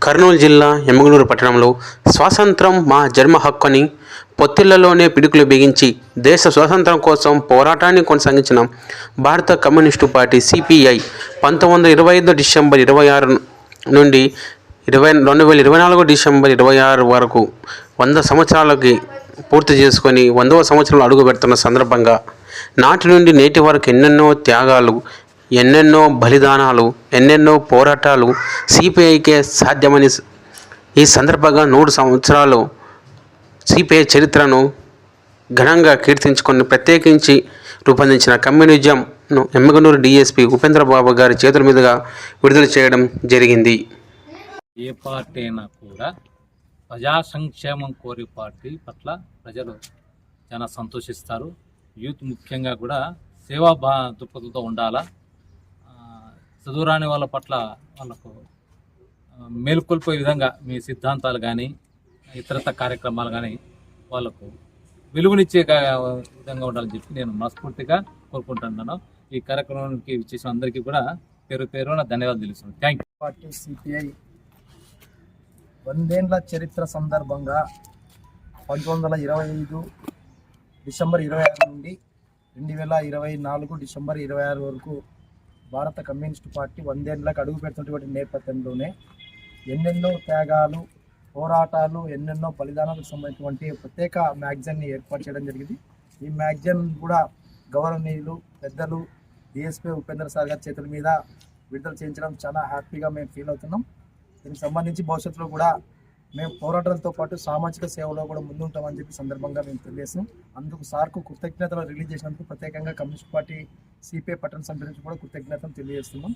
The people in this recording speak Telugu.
కర్నూలు జిల్లా ఎమ్మిగనూరు పట్టణంలో స్వాతంత్రం మా జన్మ హక్కు అని పొత్తిళ్లలోనే పిడుగులు బిగించి దేశ స్వాతంత్రం కోసం పోరాటాన్ని కొనసాగించిన భారత కమ్యూనిస్టు పార్టీ సిపిఐ 1925 డిసెంబర్ 26 నుండి 2024 డిసెంబర్ 26 వరకు 100 సంవత్సరాలకి పూర్తి చేసుకొని 100వ సంవత్సరంలో అడుగు పెడుతున్న సందర్భంగా నాటి నుండి నేటి వరకు ఎన్నెన్నో త్యాగాలు, ఎన్నెన్నో బలిదానాలు, ఎన్నెన్నో పోరాటాలు సిపిఐకే సాధ్యమని ఈ సందర్భంగా 100 సంవత్సరాలు సిపిఐ చరిత్రను ఘనంగా కీర్తించుకొని ప్రత్యేకించి రూపొందించిన కమ్యూనిజంను ఎమ్మిగనూరు డిఎస్పి ఉపేంద్రబాబు గారి చేతుల మీదుగా విడుదల చేయడం జరిగింది. ఏ పార్టీ అయినా కూడా ప్రజా సంక్షేమం కోరే పార్టీ పట్ల ప్రజలు చాలా సంతోషిస్తారు. యూత్ ముఖ్యంగా కూడా సేవా దృక్పథంతో ఉండాలా. చదువురాని వాళ్ళ పట్ల వాళ్ళకు మేలుకొల్పే విధంగా మీ సిద్ధాంతాలు కానీ ఇతరత కార్యక్రమాలు కానీ వాళ్ళకు వెలుగునిచ్చే విధంగా ఉండాలని చెప్పి నేను మనస్ఫూర్తిగా కోరుకుంటున్నాను. ఈ కార్యక్రమానికి ఇచ్చేసిన అందరికీ కూడా పేరు పేరున ధన్యవాదాలు తెలుస్తున్నాను. Thank you. పార్టీ సిపిఐ 100 ఏళ్ల చరిత్ర సందర్భంగా 1925 డిసెంబర్ 26 నుండి 2024 డిసెంబర్ 26 వరకు భారత కమ్యూనిస్టు పార్టీ 100 ఏళ్ళకి అడుగు పెడుతున్నటువంటి నేపథ్యంలోనే ఎన్నెన్నో త్యాగాలు, పోరాటాలు, ఎన్నెన్నో బలిదానాలకు సంబంధించినటువంటి ప్రత్యేక మ్యాగజైన్ని ఏర్పాటు చేయడం జరిగింది. ఈ మ్యాగజైన్ కూడా గౌరవనీయులు పెద్దలు డిఎస్పీ ఉపేంద్ర సార్ గారి చేతుల మీద విడుదల చేయించడం చాలా హ్యాపీగా మేము ఫీల్ అవుతున్నాం. దీనికి సంబంధించి భవిష్యత్తులో కూడా మేము పోరాటాలతో పాటు సామాజిక సేవలో కూడా ముందుంటామని చెప్పి సందర్భంగా మేము తెలియజేస్తున్నాం. అందుకు సార్కు కృతజ్ఞతలు రిలీజ్ చేసినందుకు ప్రత్యేకంగా కమ్యూనిస్ట్ పార్టీ సిపిఐ పట్టణ సమితి నుంచి కూడా కృతజ్ఞతలు తెలియజేస్తున్నాం.